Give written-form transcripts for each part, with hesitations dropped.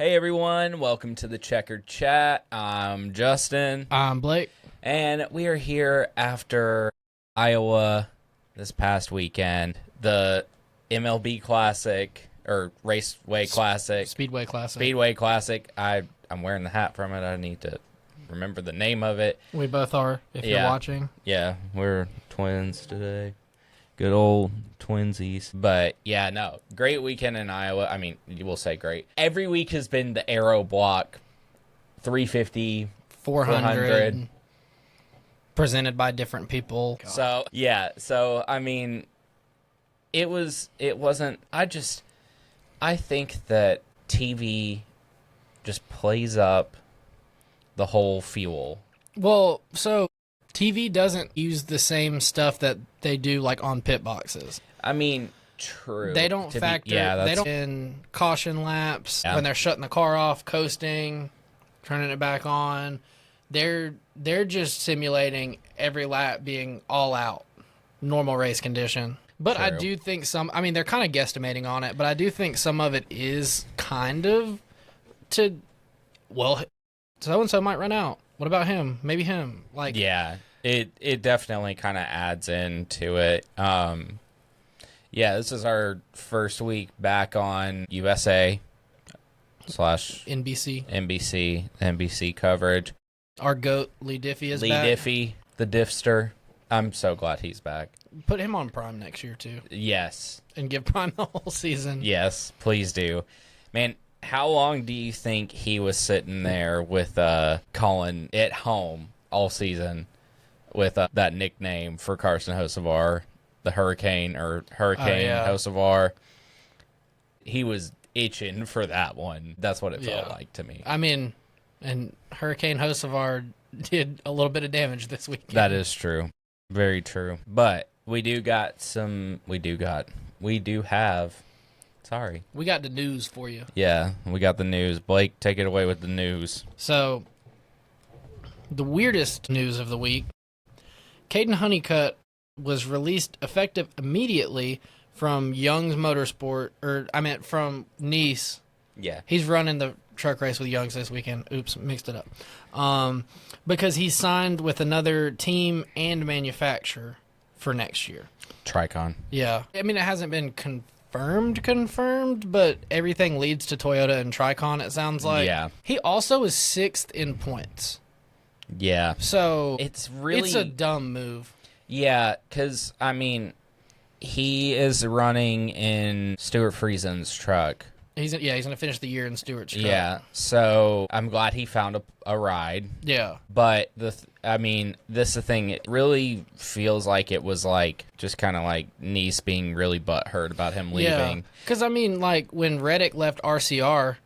Hey everyone, welcome to the Checkered Chat. I'm Justin. I'm Blake. And we are here after Iowa this past weekend. The MLB Classic, or Raceway Classic. Speedway Classic. Speedway Classic. I'm wearing the hat from it. I need to remember the name of it. We both are, if you're watching. Yeah, we're twins today. Good old twinsies. But yeah, no, great weekend in Iowa. I mean, you will say great. Every week has been the Aero block, 350, 400. Presented by different people. God. So, yeah. So, I mean, it wasn't, I think that TV just plays up the whole fuel. Well, so TV doesn't use the same stuff that they do like on pit boxes. I mean, true. They don't factor. They don't in caution laps when they're shutting the car off, coasting, turning it back on. They're just simulating every lap being all out, normal race condition. But True. I do think they're kind of guesstimating on it, but I do think some of it is kind of so-and-so might run out. What about him? Maybe him. Yeah, it definitely kind of adds into it. Yeah, this is our first week back on USA / NBC coverage. Our GOAT, Lee Diffey, is back. Lee Diffey, the Diffster. I'm so glad he's back. Put him on Prime next year, too. Yes. And give Prime the whole season. Yes, please do. Man, how long do you think he was sitting there with Colin at home all season with that nickname for Carson Hocevar, the Hurricane Hocevar? He was itching for that one. That's what it felt like to me. I mean, and Hurricane Hocevar did a little bit of damage this weekend. That is true. Very true. But we do have we got the news for you. Yeah, we got the news. Blake, take it away with the news. So, the weirdest news of the week, Caden Honeycutt was released effective immediately from Young's Motorsport, from Nice. Yeah. He's running the truck race with Young's this weekend. Oops, mixed it up. Because he signed with another team and manufacturer for next year. Tricon. Yeah. I mean, it hasn't been confirmed, but everything leads to Toyota and Tricon, it sounds like. Yeah. He also is 6th in points. Yeah. So it's a dumb move. Yeah, because, I mean, he is running in Stuart Friesen's truck. He's going to finish the year in Stewart's truck. Yeah, so I'm glad he found a ride. Yeah. But, this is the thing. It really feels like it was, just kind of like Nice being really butthurt about him leaving. Yeah, because, when Reddick left RCR,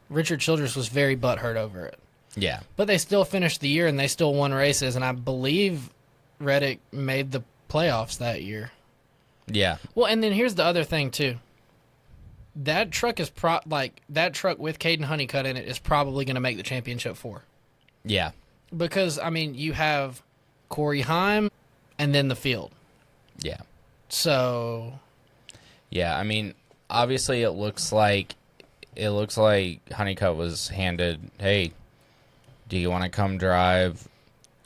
Richard Childress was very butthurt over it. Yeah. But they still finished the year, and they still won races, and I believe Reddick made the playoffs that year. Yeah. Well, and then here's the other thing, too. That truck is that truck with Caden Honeycutt in it is probably going to make the championship 4. Yeah. Because you have Corey Heim and then the field. Yeah. So. Yeah, obviously it looks like Honeycutt was handed, hey, do you want to come drive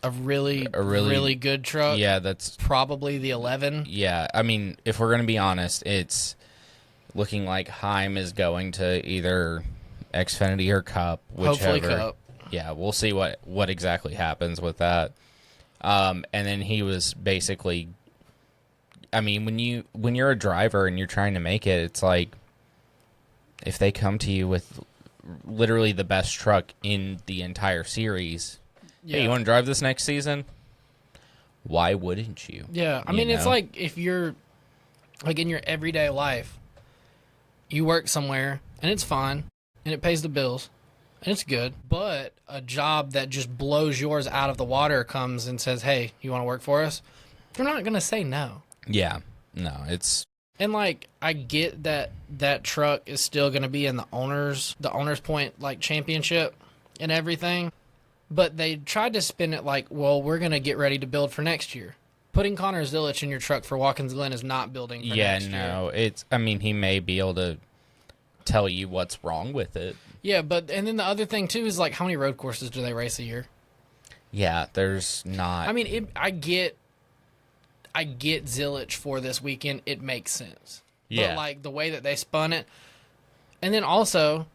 a really good truck? Yeah, that's probably the 11. Yeah, if we're going to be honest, it's looking like Heim is going to either Xfinity or Cup, whichever. Hopefully Cup. Yeah, we'll see what exactly happens with that. And then he was basically, when you're a driver and you're trying to make it, it's like if they come to you with literally the best truck in the entire series, hey, you want to drive this next season? Why wouldn't you? Yeah, it's like if you're in your everyday life, you work somewhere, and it's fine, and it pays the bills, and it's good. But a job that just blows yours out of the water comes and says, hey, you want to work for us? You're not going to say no. Yeah. No, it's... And, I get that truck is still going to be in the owner's point, championship and everything. But they tried to spin it we're going to get ready to build for next year. Putting Connor Zilich in your truck for Watkins Glen is not building for next year. Yeah, no. It's, he may be able to tell you what's wrong with it. Yeah, and then the other thing too is like, how many road courses do they race a year? Yeah, there's not. I mean, I get zillage for this weekend. It makes sense. Yeah. But like the way that they spun it, and then also,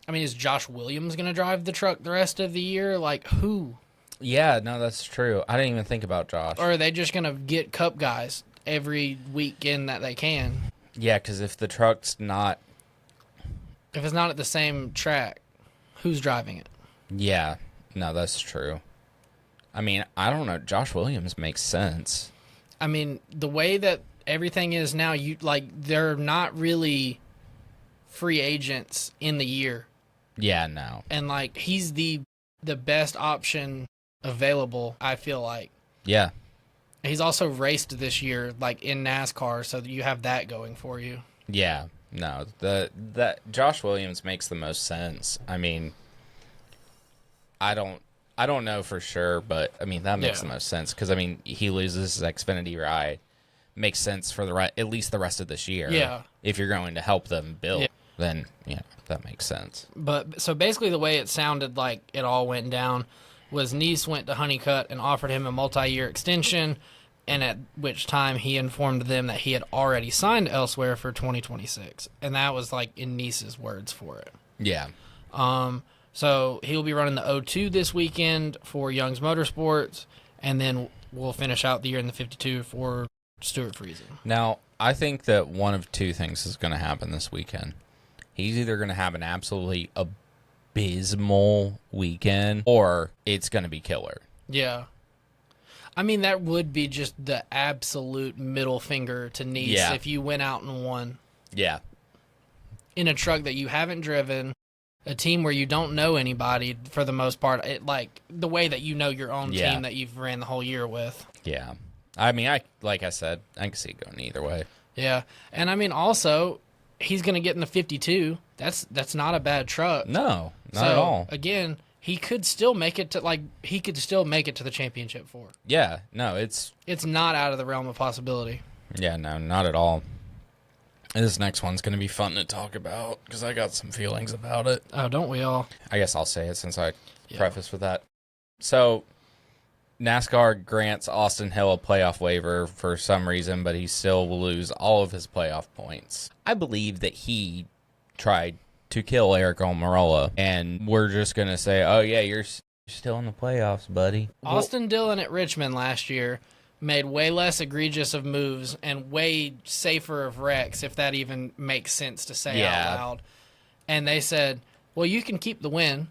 I mean, is Josh Williams going to drive the truck the rest of the year? Like who? Yeah, no, that's true. I didn't even think about Josh. Or are they just going to get Cup guys every weekend that they can? Yeah, because if the truck's not... If it's not at the same track, who's driving it? Yeah, no, that's true. I mean, I don't know. Josh Williams makes sense. I mean, the way that everything is now, they're not really free agents in the year. Yeah, no. And like he's the best option available, I feel like. Yeah. He's also raced this year like in NASCAR, so you have that going for you. Yeah. No, that Josh Williams makes the most sense. I mean, I don't know for sure, but I mean that makes the most sense because I mean he loses his Xfinity ride. Makes sense for at least the rest of this year. Yeah. If you're going to help them build, then that makes sense. But so basically, the way it sounded like it all went down was Nice went to Honeycutt and offered him a multi-year extension, and at which time he informed them that he had already signed elsewhere for 2026, and that was like in Nice's words for it. Yeah. So he'll be running the O2 this weekend for Young's Motorsports, and then we'll finish out the year in the 52 for Stuart Friesen. Now, I think that one of two things is going to happen this weekend. He's either going to have an absolutely abysmal weekend, or it's going to be killer. Yeah. I mean, that would be just the absolute middle finger to Nice if you went out and won. Yeah. In a truck that you haven't driven, a team where you don't know anybody for the most part, like the way that you know your own team that you've ran the whole year with. Yeah. I mean, like I said, I can see it going either way. Yeah. And I mean, also, he's going to get in the 52. That's not a bad truck. No, not at all. Again, he could still make it to the championship for. Yeah, no, it's not out of the realm of possibility. Yeah, no, not at all. This next one's going to be fun to talk about because I got some feelings about it. Oh, don't we all? I guess I'll say it since I preface with that. So, NASCAR grants Austin Hill a playoff waiver for some reason, but he still will lose all of his playoff points. I believe that he tried to kill Eric Almirola, and we're just going to say, oh, yeah, you're still in the playoffs, buddy. Austin Dillon at Richmond last year made way less egregious of moves and way safer of wrecks, if that even makes sense to say out loud. And they said, well, you can keep the win.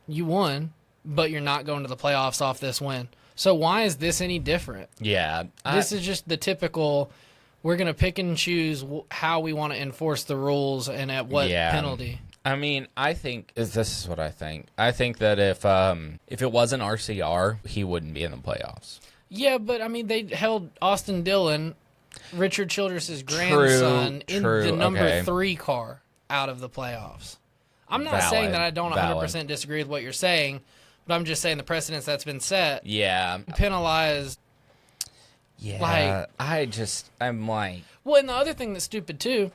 You won, but you're not going to the playoffs off this win. So why is this any different? Yeah. This is just the typical, we're going to pick and choose how we want to enforce the rules and at what penalty. I mean, I think, this is what I think. I think that if it wasn't RCR, he wouldn't be in the playoffs. Yeah, but I mean, they held Austin Dillon, Richard Childress's grandson, in the number 3 car out of the playoffs. I'm not saying that I don't 100% disagree with what you're saying, but I'm just saying the precedence that's been set. Yeah. Penalized. Yeah. I'm like. Well, and the other thing that's stupid too,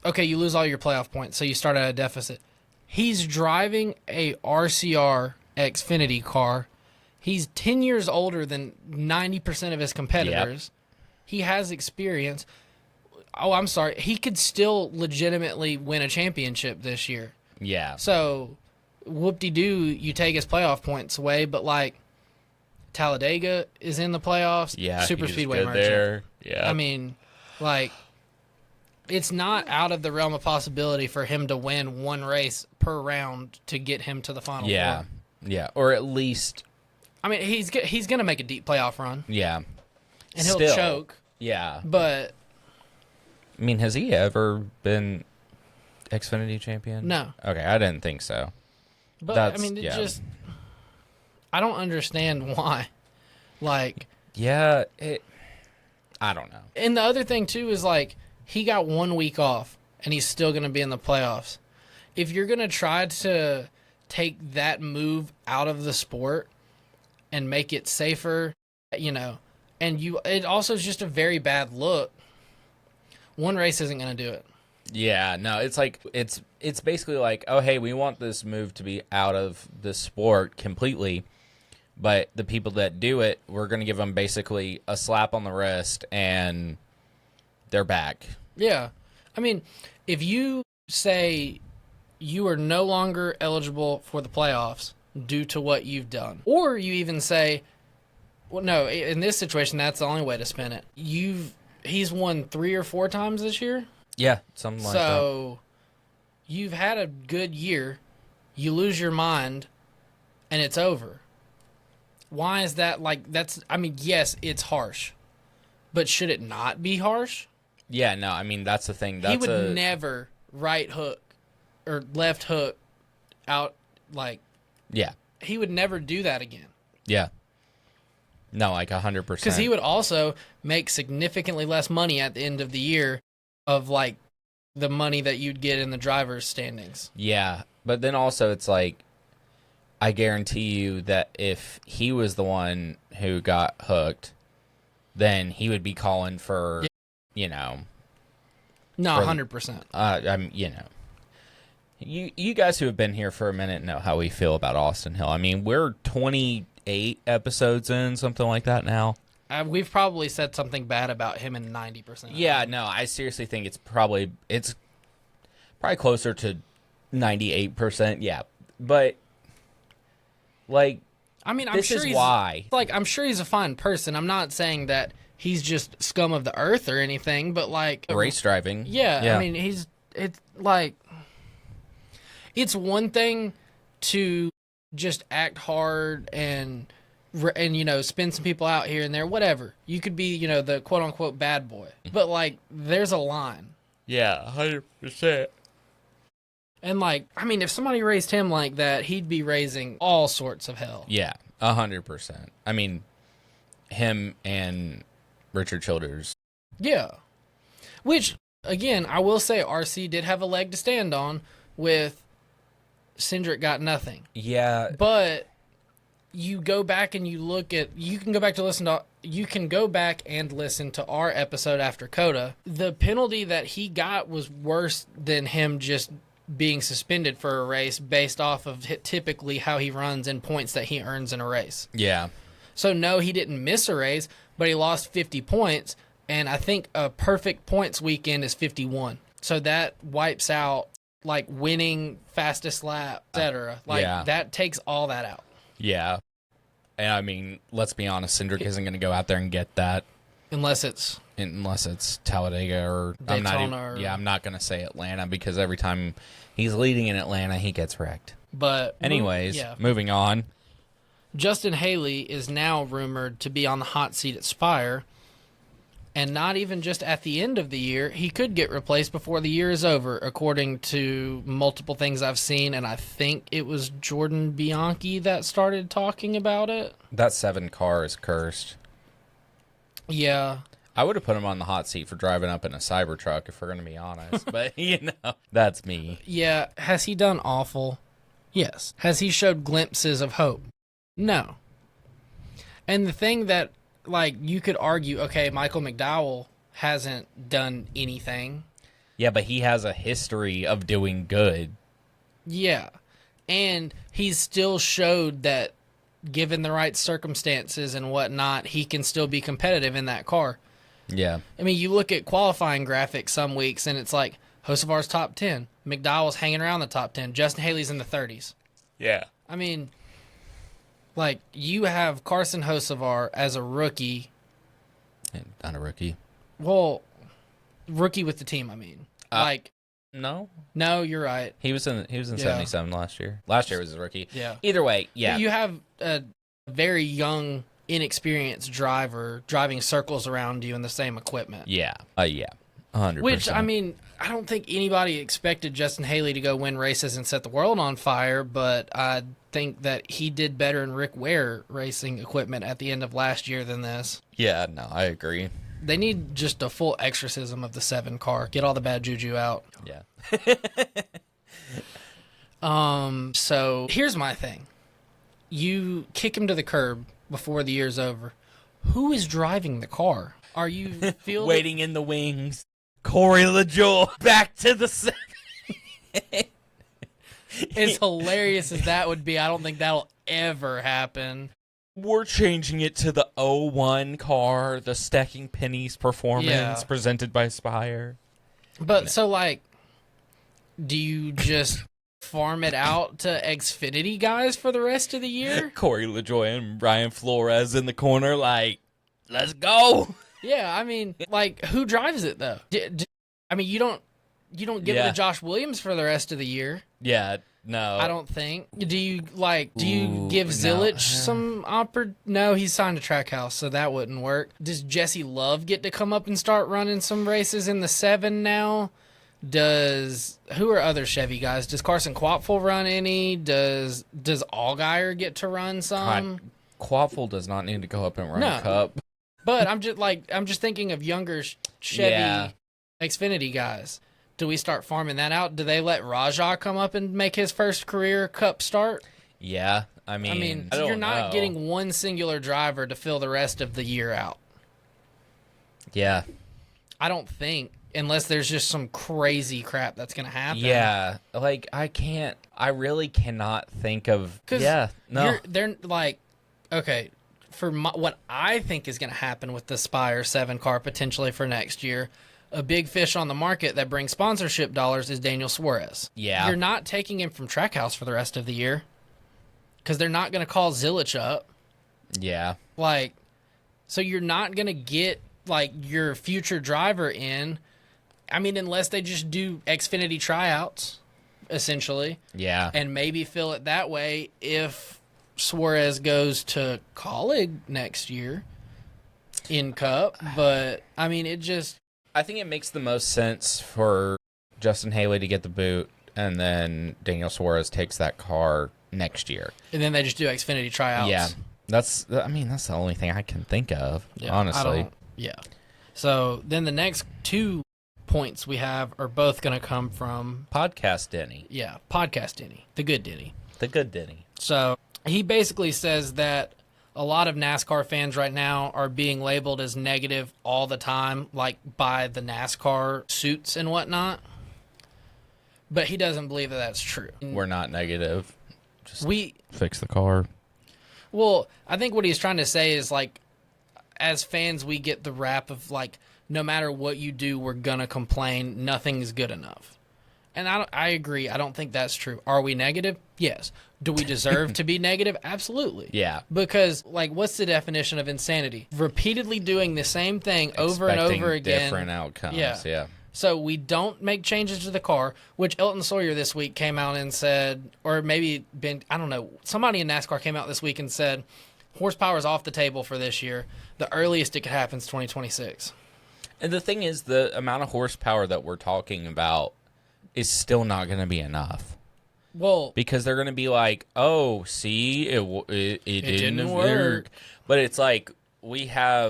okay, you lose all your playoff points, so you start at a deficit. He's driving a RCR Xfinity car. He's 10 years older than 90% of his competitors. Yep. He has experience. Oh, I'm sorry. He could still legitimately win a championship this year. Yeah. So, whoop-de-doo, you take his playoff points away, but, like, Talladega is in the playoffs. Yeah, Super Speedway Merchant. There. Yeah. I mean, like, it's not out of the realm of possibility for him to win one race per round to get him to the final four. Yeah, or at least... I mean, he's going to make a deep playoff run. Yeah. And he'll choke. Yeah. But... I mean, has he ever been Xfinity champion? No. Okay, I didn't think so. But, I mean, just... I don't understand why. Like... Yeah, I don't know. And the other thing, too, is, like, he got 1 week off, and he's still going to be in the playoffs. If you're going to try to take that move out of the sport and make it safer, you know, and it also is just a very bad look. One race isn't going to do it. Yeah, no, it's like it's basically like, oh hey, we want this move to be out of the sport completely, but the people that do it, we're going to give them basically a slap on the wrist and they're back. Yeah. I mean, if you say you are no longer eligible for the playoffs due to what you've done, or you even say, well, no, in this situation, that's the only way to spin it. He's won 3 or 4 times this year. Yeah, something like that. So you've had a good year, you lose your mind, and it's over. Why is that I mean, yes, it's harsh, but should it not be harsh? Yeah, no, I mean, that's the thing. He would never right hook or left hook out, yeah. He would never do that again. Yeah. No, like 100%. Because he would also make significantly less money at the end of the year of, the money that you'd get in the driver's standings. Yeah, but then also it's like, I guarantee you that if he was the one who got hooked, then he would be calling for, No, 100%. You guys who have been here for a minute know how we feel about Austin Hill. I mean, we're 28 episodes in, something like that now. We've probably said something bad about him in 90%. Yeah, no, I seriously think it's probably closer to 98%. Yeah, but I mean, this is why. I'm sure he's a fine person. I'm not saying that he's just scum of the earth or anything, but race driving. Yeah, I mean, it's one thing to just act hard and spin some people out here and there, whatever. You could be, the quote unquote bad boy, but there's a line. Yeah, 100%. And I mean, if somebody raised him like that, he'd be raising all sorts of hell. Yeah, 100%. I mean, him and Richard Childers. Yeah. Which, again, I will say RC did have a leg to stand on with Cindric got nothing. Yeah. But you go back and you can go back and listen to our episode after Coda. The penalty that he got was worse than him just being suspended for a race based off of typically how he runs and points that he earns in a race. Yeah. So no, he didn't miss a race, but he lost 50 points, and I think a perfect points weekend is 51. So that wipes out winning fastest lap, etc. That takes all that out. Yeah. And I mean, let's be honest, Cindric isn't going to go out there and get that. Unless it's Talladega or Daytona. I'm not going to say Atlanta because every time he's leading in Atlanta, he gets wrecked. But anyways, moving on. Justin Haley is now rumored to be on the hot seat at Spire. And not even just at the end of the year, he could get replaced before the year is over, according to multiple things I've seen. And I think it was Jordan Bianchi that started talking about it. That 7 car is cursed. Yeah. I would have put him on the hot seat for driving up in a Cybertruck, if we're going to be honest. But, that's me. Yeah. Has he done awful? Yes. Has he showed glimpses of hope? No. And the thing that, you could argue, okay, Michael McDowell hasn't done anything. Yeah, but he has a history of doing good. Yeah. And he's still showed that given the right circumstances and whatnot, he can still be competitive in that car. Yeah. I mean, you look at qualifying graphics some weeks, and it's like Hocevar's top 10. McDowell's hanging around the top 10. Justin Haley's in the 30s. Yeah. I mean, you have Carson Hocevar as a rookie. Not a rookie. Well, rookie with the team, I mean. No. No, you're right. He was in 77 last year. Last year was a rookie. Yeah. Either way, yeah. You have a very young, inexperienced driver driving circles around you in the same equipment. Yeah. Yeah. 100%. Which, I mean, I don't think anybody expected Justin Haley to go win races and set the world on fire, but I think that he did better in Rick Ware racing equipment at the end of last year than this. Yeah, no, I agree. They need just a full exorcism of the 7 car. Get all the bad juju out. Yeah. So here's my thing. You kick him to the curb before the year's over. Who is driving the car? Are you waiting in the wings? Corey LaJoie back to the 7. As hilarious as that would be, I don't think that'll ever happen. We're changing it to the 01 car, the Stacking Pennies performance presented by Spire. But so, like, do you just farm it out to Xfinity guys for the rest of the year? Corey LaJoie and Brian Flores in the corner, like, let's go. Yeah, I mean, like, who drives it though? I mean, you don't give it to Josh Williams for the rest of the year. Yeah, no. I don't think. Do you give Zilich some No, he's signed to Trackhouse, so that wouldn't work. Does Jesse Love get to come up and start running some races in the 7 now? Who are other Chevy guys? Does Carson Quapfel run any? Does Allgaier get to run some? Quapfel does not need to go up and run a cup. But I'm just thinking of younger Chevy Xfinity guys. Do we start farming that out? Do they let Rajah come up and make his first career cup start? Yeah, I mean you're not getting one singular driver to fill the rest of the year out. Yeah. I don't think, unless there's just some crazy crap that's going to happen. Yeah, like I really cannot think of. They're like, okay, for what I think is going to happen with the Spire 7 car potentially for next year, a big fish on the market that brings sponsorship dollars is Daniel Suarez. Yeah. You're not taking him from Trackhouse for the rest of the year because they're not going to call Zilich up. Yeah. Like, so you're not going to get, like, your future driver in. I mean, unless they just do Xfinity tryouts, essentially. Yeah. And maybe fill it that way if Suarez goes to Colleague next year in Cup. But, I mean, I think it makes the most sense for Justin Haley to get the boot, and then Daniel Suarez takes that car next year. And then they just do Xfinity tryouts. Yeah. That's the only thing I can think of, honestly. So then the next 2 points we have are both going to come from Podcast Denny. Yeah, Podcast Denny. The good Denny. The good Denny. So he basically says that a lot of NASCAR fans right now are being labeled as negative all the time, like by the NASCAR suits and whatnot. But he doesn't believe that that's true. We're not negative. Just fix the car. Well, I think what he's trying to say is, like, as fans, we get the rap of, like, no matter what you do, we're going to complain. Nothing's good enough. And I agree. I don't think that's true. Are we negative? Yes. Do we deserve to be negative? Absolutely. Yeah. Because, like, what's the definition of insanity? Repeatedly doing the same thing over and over again. Different outcomes. Yeah. So we don't make changes to the car, which Elton Sawyer this week came out and said, or maybe I don't know, somebody in NASCAR came out this week and said, horsepower is off the table for this year. The earliest it could happen is 2026. And the thing is, the amount of horsepower that we're talking about is still not going to be enough. Well, because they're going to be like, oh, see, it didn't work. But it's like we're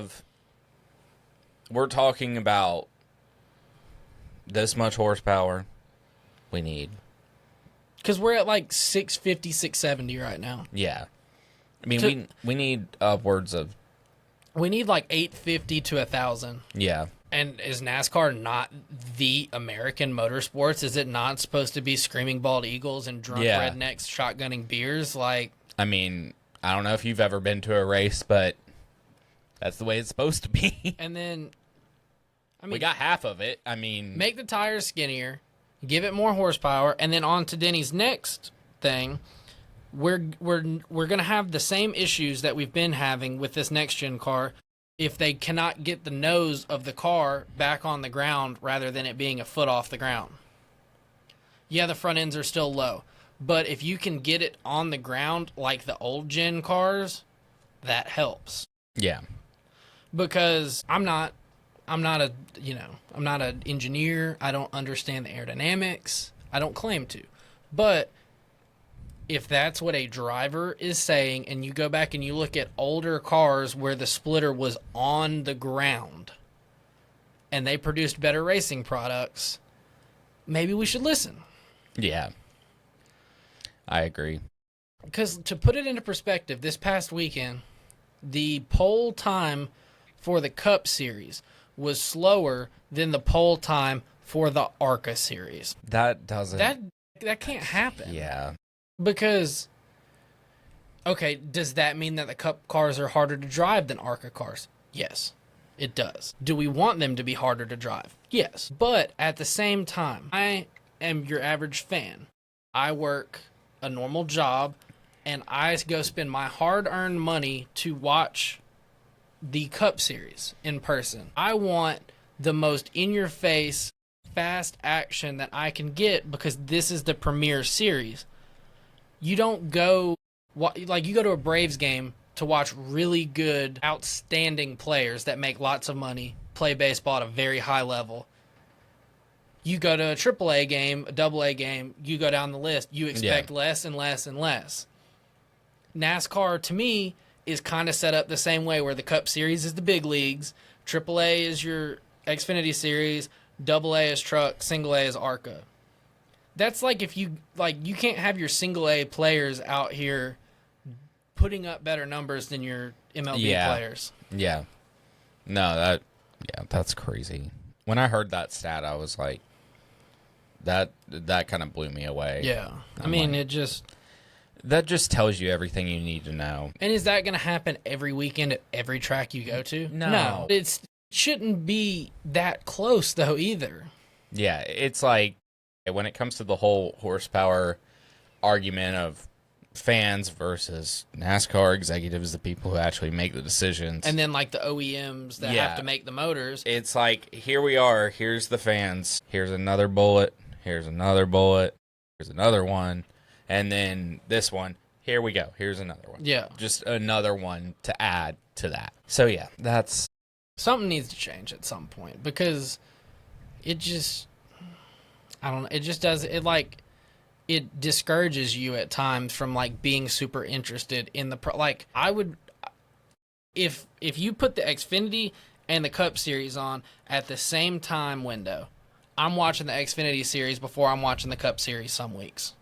talking about this much horsepower we need. Because we're at like 650, 670 right now. Yeah. I mean, we need upwards of... We need like 850 to 1,000. Yeah. And is NASCAR not the American motorsports? Is it not supposed to be screaming bald eagles and drunk rednecks shotgunning beers? Like, I mean, I don't know if you've ever been to a race, but that's the way it's supposed to be. And then, I mean, we got half of it. I mean, make the tires skinnier, give it more horsepower, and then on to Denny's next thing. We're gonna have the same issues that we've been having with this next gen car. If they cannot get the nose of the car back on the ground rather than it being a foot off the ground. Yeah, the front ends are still low. But if you can get it on the ground like the old gen cars, that helps. Yeah. Because I'm not an engineer. I don't understand the aerodynamics. I don't claim to. But if that's what a driver is saying, and you go back and you look at older cars where the splitter was on the ground and they produced better racing products, maybe we should listen. Yeah. I agree. Because to put it into perspective, this past weekend, the pole time for the Cup Series was slower than the pole time for the ARCA series. That doesn't. That can't happen. Yeah. Because, okay, does that mean that the Cup cars are harder to drive than ARCA cars? Yes, it does. Do we want them to be harder to drive? Yes. But at the same time, I am your average fan. I work a normal job, and I go spend my hard-earned money to watch the Cup Series in person. I want the most in-your-face, fast action that I can get because this is the premier series. You don't go, like, you go to a Braves game to watch really good, outstanding players that make lots of money, play baseball at a very high level. You go to a AAA game, a AA game, you go down the list, you expect less and less and less. NASCAR, to me, is kind of set up the same way, where the Cup Series is the big leagues, AAA is your Xfinity Series, AA is truck, single A is ARCA. That's like if you can't have your single A players out here putting up better numbers than your MLB players. Yeah. No, that's crazy. When I heard that stat, I was like, that kind of blew me away. Yeah. I mean, that just tells you everything you need to know. And is that going to happen every weekend at every track you go to? No. It shouldn't be that close, though, either. Yeah, it's like, when it comes to the whole horsepower argument of fans versus NASCAR executives, the people who actually make the decisions. And then, like, the OEMs that have to make the motors. It's like, here we are, here's the fans, here's another bullet, here's another bullet, here's another one. And then this one, here we go. Here's another one. Yeah. Just another one to add to that. So, yeah, that's... Something needs to change at some point, because it just... I don't know. It just does... It discourages you at times from, like, being super interested in the... Like, I would... If you put the Xfinity and the Cup Series on at the same time window, I'm watching the Xfinity Series before I'm watching the Cup Series some weeks.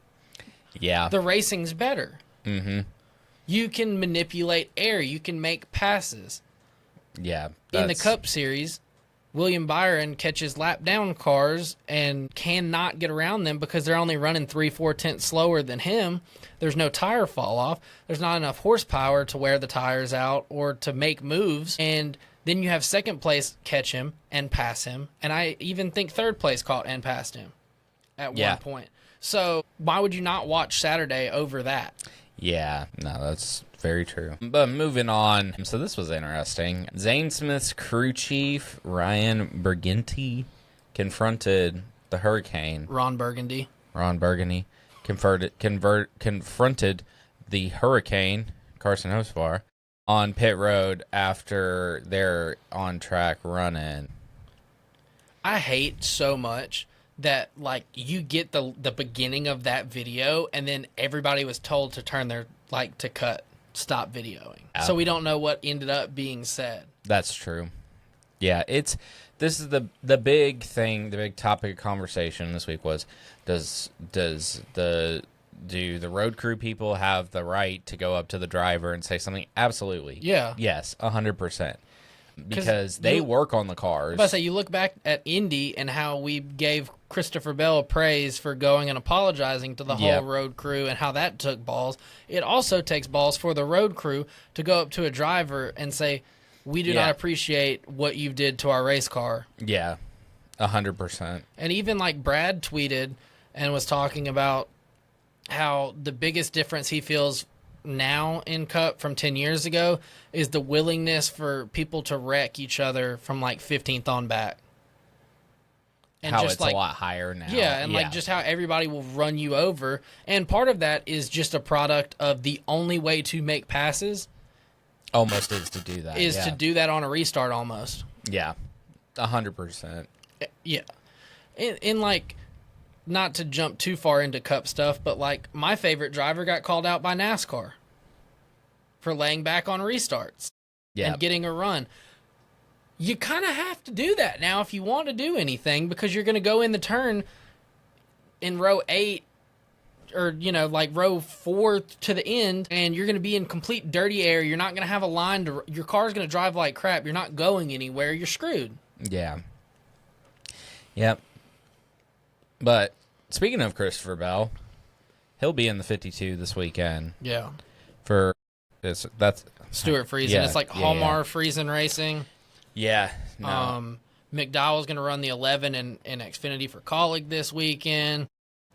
Yeah. The racing's better. Mm-hmm. You can manipulate air. You can make passes. Yeah. In the Cup Series, William Byron catches lap down cars and cannot get around them because they're only running 3-4 tenths slower than him. There's no tire fall off. There's not enough horsepower to wear the tires out or to make moves. And then you have second place catch him and pass him. And I even think third place caught and passed him at one point. So why would you not watch Saturday over that? Yeah, no, that's very true. But moving on. So this was interesting. Zane Smith's crew chief, Ryan Burgundy, confronted the Hurricane. Ron Burgundy. Confronted the Hurricane, Carson Hocevar, on pit road after their on-track run-in. I hate so much that, like, you get the beginning of that video and then everybody was told to turn their, like, to stop videoing. So we don't know what ended up being said. That's true. Yeah, this is the big thing, the big topic of conversation this week was, do the road crew people have the right to go up to the driver and say something? Absolutely. Yeah. Yes, 100%. Because they work on the cars. But I say, you look back at Indy and how we gave Christopher Bell praise for going and apologizing to the whole road crew and how that took balls. It also takes balls for the road crew to go up to a driver and say, we do not appreciate what you did to our race car. Yeah, 100%. And even, like, Brad tweeted and was talking about how the biggest difference he feels now in Cup from 10 years ago is the willingness for people to wreck each other from, like, 15th on back. And how just, it's, like, a lot higher now. Yeah, and like just how everybody will run you over. And part of that is just a product of the only way to make passes almost is to do that. To do that on a restart almost. Yeah, 100%. Yeah. And like, not to jump too far into Cup stuff, but, like, my favorite driver got called out by NASCAR for laying back on restarts and getting a run. You kind of have to do that now if you want to do anything, because you're going to go in the turn in row 8 or, you know, like row 4 to the end, and you're going to be in complete dirty air. You're not going to have a line to... Your car's going to drive like crap. You're not going anywhere. You're screwed. Yeah. Yep. But speaking of Christopher Bell, he'll be in the 52 this weekend. Yeah. For this, that's Stuart Friesen. Yeah, It's like yeah, Hallmark Friesen Racing. Yeah. No. McDowell's going to run the 11 in Xfinity for Colleague this weekend.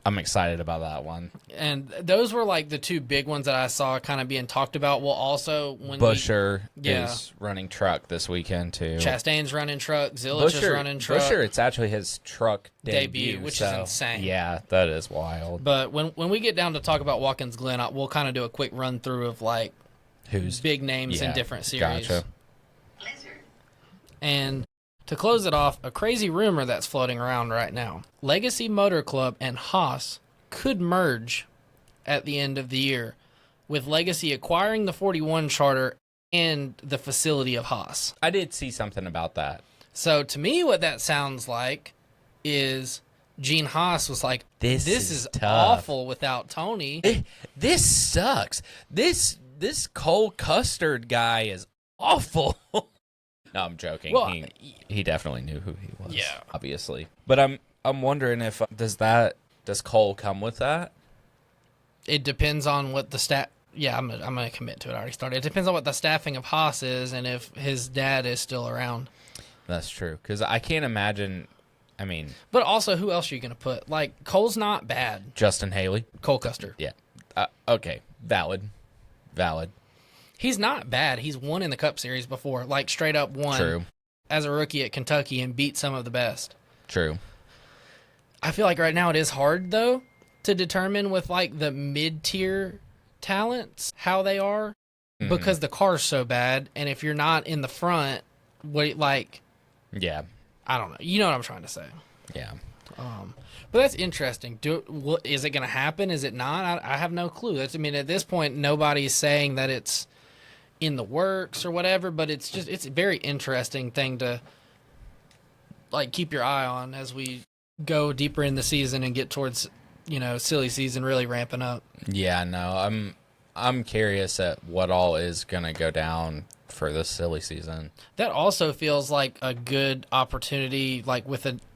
I'm excited about that one. And those were like the two big ones that I saw kind of being talked about. Well, also when Busher is running truck this weekend too. Chastain's running truck. Zilich is running truck. Busher, it's actually his truck debut, which is insane. Yeah, that is wild. But when we get down to talk about Watkins Glen, we'll kind of do a quick run through of like who's big names in different series. Gotcha. And to close it off, a crazy rumor that's floating around right now. Legacy Motor Club and Haas could merge at the end of the year, with Legacy acquiring the 41 charter and the facility of Haas. I did see something about that. So to me, what that sounds like is Gene Haas was like, this is awful without Tony. This sucks. This Cole Custard guy is awful. No, I'm joking. Well, he definitely knew who he was. Yeah, obviously. But I'm wondering if does Cole come with that? It depends on what the staff. Yeah, I'm gonna commit to it. I already started. It depends on what the staffing of Haas is and if his dad is still around. That's true, because I can't imagine. I mean, but also, who else are you gonna put? Like, Cole's not bad. Justin Haley, Cole Custer. Yeah. Okay. Valid. He's not bad. He's won in the Cup Series before, like straight up won. True. As a rookie at Kentucky and beat some of the best. True. I feel like right now it is hard, though, to determine with like the mid-tier talents how they are, because the car's so bad, and if you're not in the front, yeah, I don't know. You know what I'm trying to say. Yeah. But that's interesting. Is it going to happen? Is it not? I have no clue. At this point, nobody's saying that it's in the works or whatever, but it's a very interesting thing to like keep your eye on as we go deeper in the season and get towards, silly season really ramping up. Yeah, no, I'm curious at what all is going to go down for this silly season. That also feels like a good opportunity, like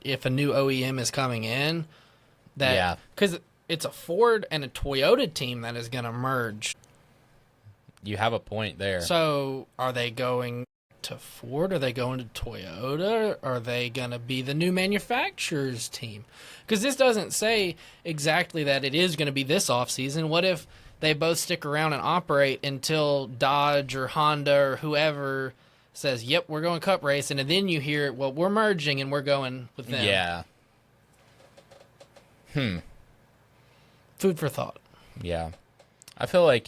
if a new OEM is coming in, because it's a Ford and a Toyota team that is going to merge. You have a point there. So are they going to Ford? Are they going to Toyota? Are they going to be the new manufacturer's team? Because this doesn't say exactly that it is going to be this offseason. What if they both stick around and operate until Dodge or Honda or whoever says, yep, we're going Cup racing, and then you hear, well, we're merging and we're going with them. Yeah. Food for thought. Yeah. I feel like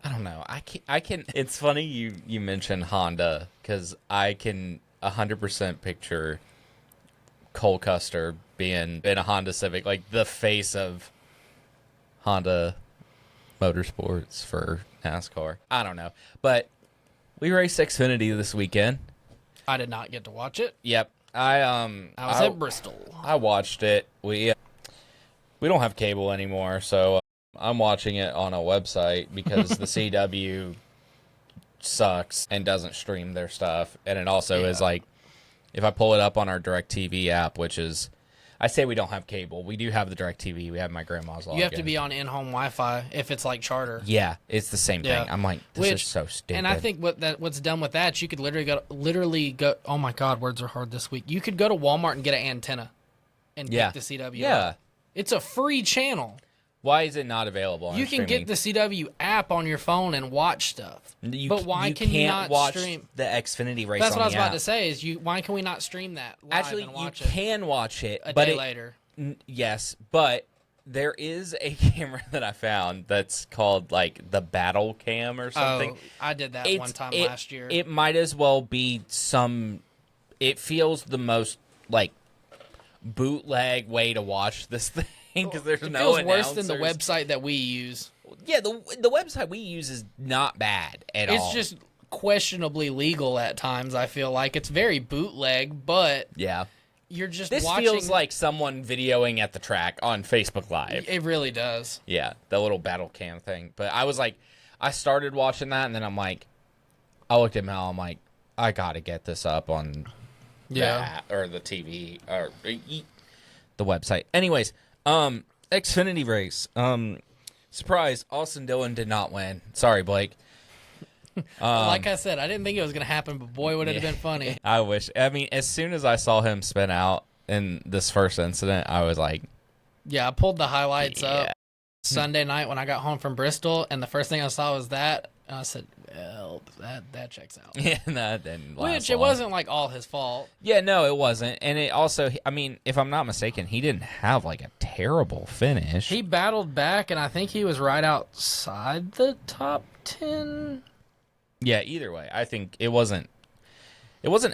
I don't know. I can. It's funny you mentioned Honda, because I can 100% picture Cole Custer being in a Honda Civic, like the face of Honda Motorsports for NASCAR. I don't know, but we raced Xfinity this weekend. I did not get to watch it. Yep, I was at Bristol. I watched it. We don't have cable anymore, so I'm watching it on a website because the CW sucks and doesn't stream their stuff. And it also is like, if I pull it up on our DirecTV app, which is, I say we don't have cable. We do have the DirecTV. We have my grandma's login. You have to be on in-home Wi-Fi if it's like charter. Yeah, it's the same thing. I'm like, this is so stupid. And I think what's done with that, you could literally go. Oh my God, words are hard this week. You could go to Walmart and get an antenna, and pick the CW. Yeah, up. It's a free channel. Why is it not available on You can streaming? get the CW app on your phone and watch stuff. But why can you not watch stream the Xfinity race? That's what I was about to say. Why can we not stream that live? Actually, and watch you can watch it a day later. Yes, but there is a camera that I found that's called like the Battle Cam or something. Oh, I did that one time last year. It might as well be some. It feels the most like bootleg way to watch this thing. Because there's no announcers. It feels worse than the website that we use. Yeah, the website we use is not bad at all. It's just questionably legal at times, I feel like. It's very bootleg, but you're just watching. This feels like someone videoing at the track on Facebook Live. It really does. Yeah, the little battle cam thing. But I was like, I started watching that, and then I'm like, I looked at Mel, I'm like, I got to get this up on Yeah. or the TV or the website. Anyways, Xfinity race. Surprise, Austin Dillon did not win. Sorry, Blake. Like I said, I didn't think it was going to happen, but boy, would it have been funny. I wish. I mean, as soon as I saw him spin out in this first incident, I was like, yeah, I pulled the highlights up Sunday night when I got home from Bristol, and the first thing I saw was that. And I said, well, that checks out. Yeah, that didn't last Which, it long. wasn't like all his fault. Yeah, no, it wasn't. And it also, I mean, if I'm not mistaken, he didn't have like a terrible finish. He battled back, and I think he was right outside the top 10. Yeah, either way, I think it wasn't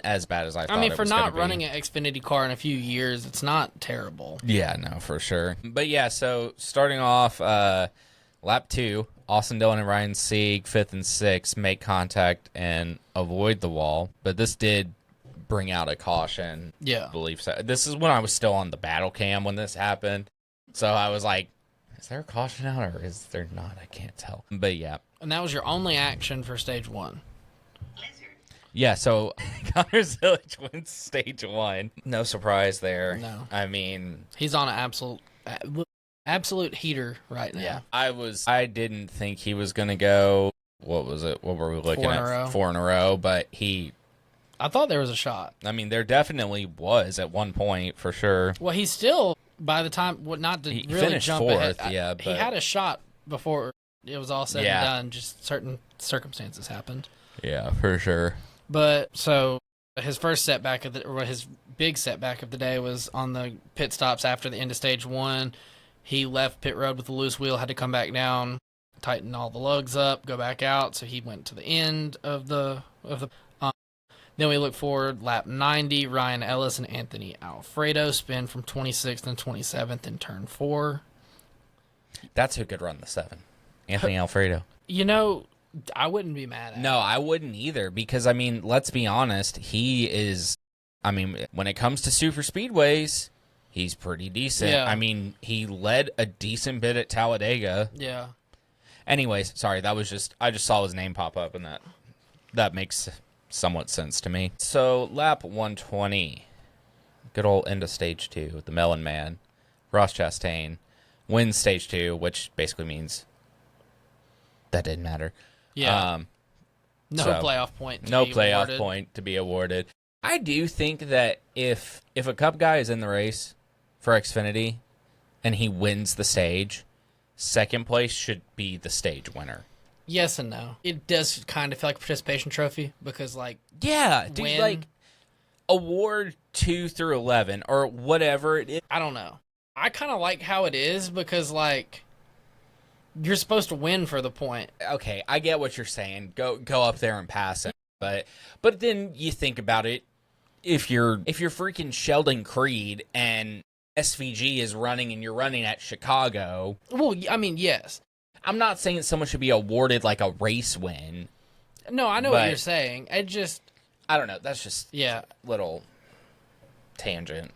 as bad as I thought. I mean, it for was not gonna be. running an Xfinity car in a few years, it's not terrible. Yeah, no, for sure. But yeah, so starting off, lap 2, Austin Dillon and Ryan Sieg, 5th and 6th, make contact and avoid the wall. But this did bring out a caution. Yeah. I believe so. This is when I was still on the battle cam when this happened. So I was like, is there a caution out or is there not? I can't tell. But yeah. And that was your only action for stage 1. Yeah, so Connor Zilic wins stage 1. No surprise there. No. I mean, He's on an absolute heater right now. yeah. I didn't think he was going to go, what was it? What were we looking 4 at? in a row. 4 in a row, but I thought there was a shot. I mean, there definitely was at one point for sure. Well, he still, by the time, not to He really finished jump 4th, ahead. yeah, He but- had a shot before it was all said Yeah. and done. Just certain circumstances happened. Yeah, for sure. But so his first setback his big setback of the day was on the pit stops after the end of stage 1. He left pit road with a loose wheel, had to come back down, tighten all the lugs up, go back out. So he went to the end of the. Then we look forward, lap 90, Ryan Ellis and Anthony Alfredo spin from 26th and 27th in turn 4. That's who could run the 7. Anthony Alfredo. You know, I wouldn't be mad at No, I wouldn't either because, I mean, let's be honest. He is, I mean, when it comes to super speedways, he's pretty decent. Yeah. I mean, he led a decent bit at Talladega. Yeah. Anyways, sorry, that was just, I just saw his name pop up and that makes somewhat sense to me. So, lap 120, good old end of stage 2, the Melon Man, Ross Chastain, wins stage 2, which basically means that didn't matter. Yeah. No so, playoff point. No playoff point to be awarded. I do think that if a Cup guy is in the race for Xfinity and he wins the stage, second place should be the stage winner. Yes and no. It does kind of feel like a participation trophy because, like, Yeah, dude, when- like award 2 through 11 or whatever it is. I don't know. I kind of like how it is because, like, you're supposed to win for the point. Okay, I get what you're saying. Go up there and pass it. But then you think about it. If you're freaking Sheldon Creed and SVG is running and you're running at Chicago, Well, I mean, yes. I'm not saying someone should be awarded like a race win. No, I know what But- you're saying. I just, I don't know. That's just yeah. little tangent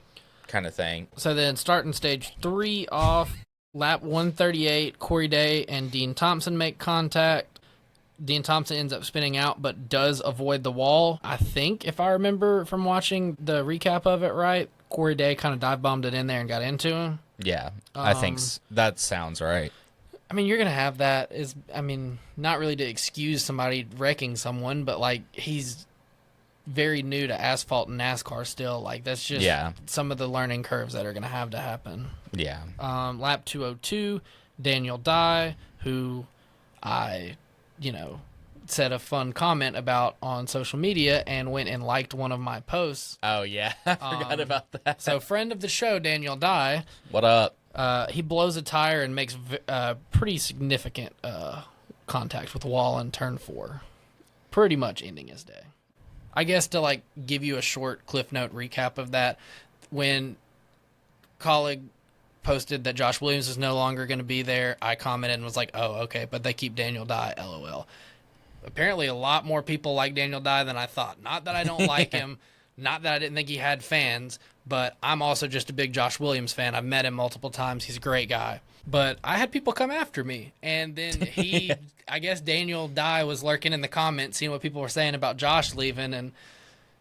kind of thing. So then starting stage 3 off, lap 138, Corey Day and Dean Thompson make contact. Dean Thompson ends up spinning out, but does avoid the wall. I think, if I remember from watching the recap of it right, Corey Day kind of dive bombed it in there and got into him. Yeah, I think that sounds right. I mean, you're going to have that. Not really to excuse somebody wrecking someone, but, like, he's very new to asphalt and NASCAR still. Like, that's just some of the learning curves that are going to happen. Yeah. Lap 202, Daniel Dye, who I, said a fun comment about on social media and went and liked one of my posts. Oh, yeah. I forgot about that. So, friend of the show, Daniel Dye. What up? He blows a tire and makes pretty significant contact with the wall in turn 4. Pretty much ending his day. I guess to, like, give you a short Cliff Note recap of that, when colleague posted that Josh Williams is no longer going to be there, I commented and was like, oh, okay, but they keep Daniel Dye, LOL. Apparently a lot more people like Daniel Dye than I thought. Not that I don't like him, not that I didn't think he had fans, but I'm also just a big Josh Williams fan. I've met him multiple times. He's a great guy. But I had people come after me, and then I guess Daniel Dye was lurking in the comments, seeing what people were saying about Josh leaving, and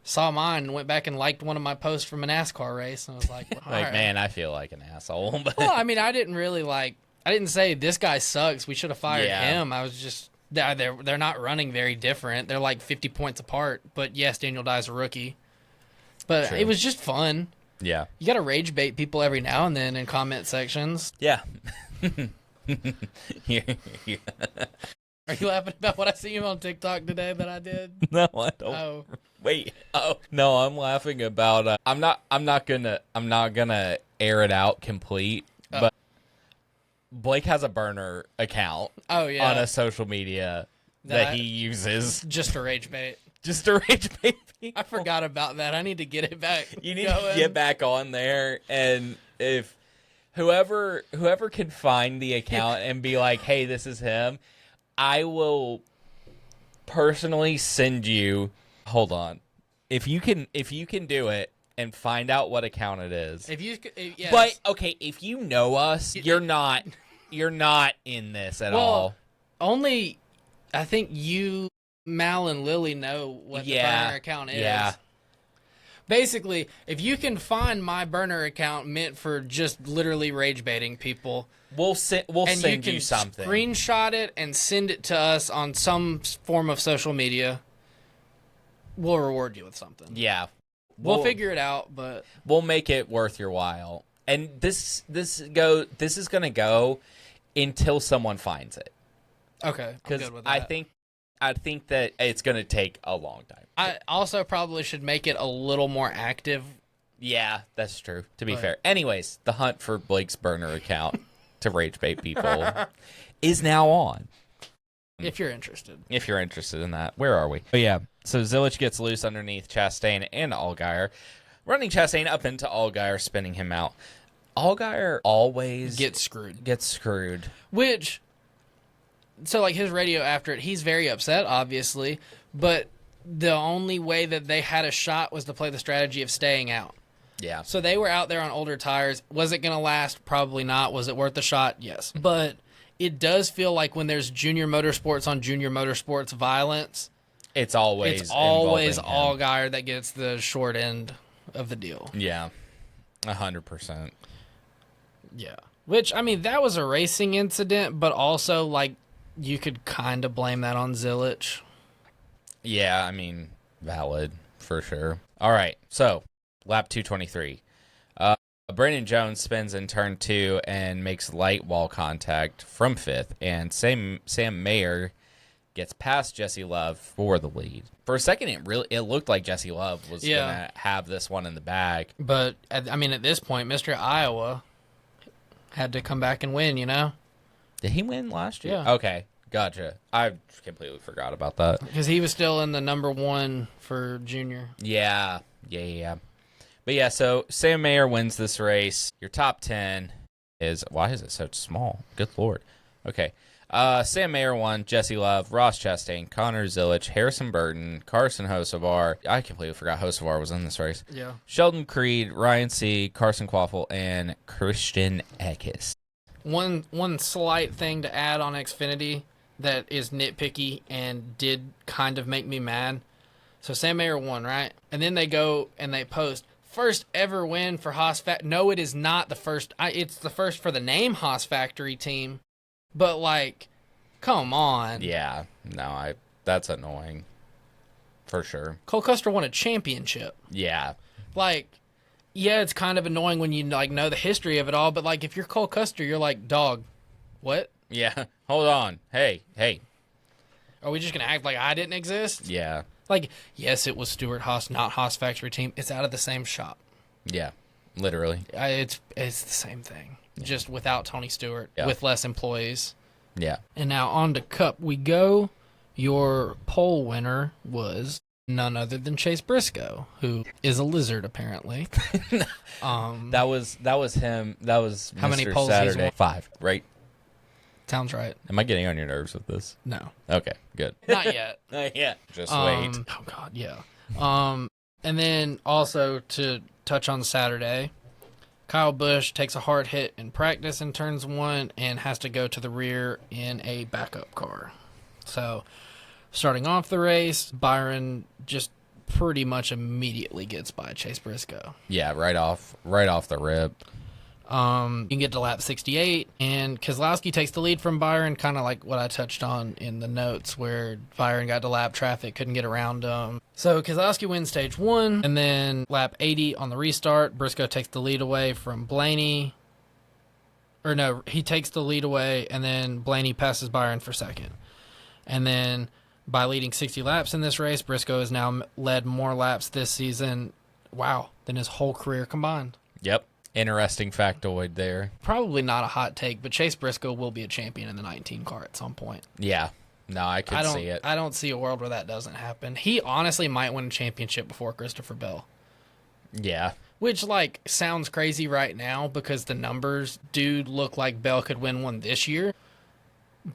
saw mine and went back and liked one of my posts from a NASCAR race. And I was like, well, all right. man, I feel like an asshole. But Well, I mean, I didn't say this guy sucks. We should have fired him. I was just, they're not running very different. They're like 50 points apart. But yes, Daniel Dye's a rookie. But True. it was just fun. Yeah. You got to rage bait people every now and then in comment sections. Yeah. Yeah. Are you laughing about what I see you on TikTok today that I did? No, I don't. Oh. Wait. Oh no, I'm laughing about. I'm not gonna air it out complete. But Blake has a burner account. Oh yeah. On a social media that he uses just to rage bait. Just to rage bait people. I forgot about that. I need to get it back. You need to get back on there, and if whoever can find the account and be like, "Hey, this is him," I will personally send you. Hold on, if you can do it and find out what account it is. Yes. But okay, if you know us, you're not in this at all. Only, I think you, Mal, and Lily know what the burner account is. Yeah. Basically, if you can find my burner account meant for just literally rage baiting people, we'll send you something. Screenshot it and send it to us on some form of social media. We'll reward you with something. Yeah. We'll figure it out, but we'll make it worth your while. And this is going to go until someone finds it. Okay. Because I think that it's going to take a long time. I also probably should make it a little more active. Yeah, that's true, to be fair. Anyways, the hunt for Blake's burner account to rage bait people is now on. If you're interested. If you're interested in that. Where are we? Oh, yeah. So Zilich gets loose underneath Chastain and Allgaier, running Chastain up into Allgaier, spinning him out. Allgaier always gets screwed. Which, so like his radio after it, he's very upset, obviously, but the only way that they had a shot was to play the strategy of staying out. Yeah. So they were out there on older tires. Was it going to last? Probably not. Was it worth the shot? Yes. But it does feel like when there's junior motorsports on junior motorsports violence, it's always Allgaier that gets the short end of the deal. Yeah. 100%. Yeah. Which, I mean, that was a racing incident, but also, like, you could kind of blame that on Zilich. Yeah, I mean, valid, for sure. All right, so, lap 223. Brandon Jones spins in turn 2 and makes light wall contact from 5th, and Sam Mayer gets past Jesse Love for the lead. For a second, it looked like Jesse Love was going to have this one in the bag. But, I mean, at this point, Mr. Iowa had to come back and win, you know? Did he win last year? Yeah. Okay, gotcha. I completely forgot about that. Because he was still in the number 1 for junior. Yeah. But yeah, so Sam Mayer wins this race. Your top 10 is... Why is it so small? Good Lord. Okay. Sam Mayer won, Jesse Love, Ross Chastain, Connor Zilich, Harrison Burton, Carson Hocevar. I completely forgot Hocevar was in this race. Yeah. Sheldon Creed, Ryan C., Carson Quaffle, and Christian Eckes. One slight thing to add on Xfinity that is nitpicky and did kind of make me mad. So Sam Mayer won, right? And then they go and they post, first ever win for Haas Factory. No, it is not the first. It's the first for the name Haas Factory team. But, like, come on. Yeah, no, that's annoying. For sure. Cole Custer won a championship. Yeah. Like, yeah, it's kind of annoying when you, like, know the history of it all, but, like, if you're Cole Custer, you're like, dog, what? Yeah, hold on. Hey. Are we just going to act like I didn't exist? Yeah. Like, yes, it was Stuart Haas, not Haas Factory team. It's out of the same shop. Yeah, literally. It's the same thing. Just without Tony Stewart, with less employees. Yeah. And now on to Cup we go. Your pole winner was none other than Chase Briscoe, who is a lizard apparently. That was him. That was how Mr. many poles Saturday. he's won? 5, right? Sounds right. Am I getting on your nerves with this? No. Okay, good. Not yet. Not yet. Just wait. Oh God, yeah. And then also to touch on Saturday, Kyle Busch takes a hard hit in practice in turns 1 and has to go to the rear in a backup car. So, starting off the race, Byron just pretty much immediately gets by Chase Briscoe. Yeah, right off the rip. You can get to lap 68, and Keselowski takes the lead from Byron, kind of like what I touched on in the notes, where Byron got to lap traffic, couldn't get around him. So Keselowski wins stage 1, and then lap 80 on the restart, Briscoe takes the lead away from Blaney. Or no, he takes the lead away, and then Blaney passes Byron for second. And then by leading 60 laps in this race, Briscoe has now led more laps this season, than his whole career combined. Yep. Interesting factoid there. Probably not a hot take, but Chase Briscoe will be a champion in the 19 car at some point. Yeah. No, I could see it. I don't see a world where that doesn't happen. He honestly might win a championship before Christopher Bell. Yeah. Which, like, sounds crazy right now because the numbers do look like Bell could win one this year.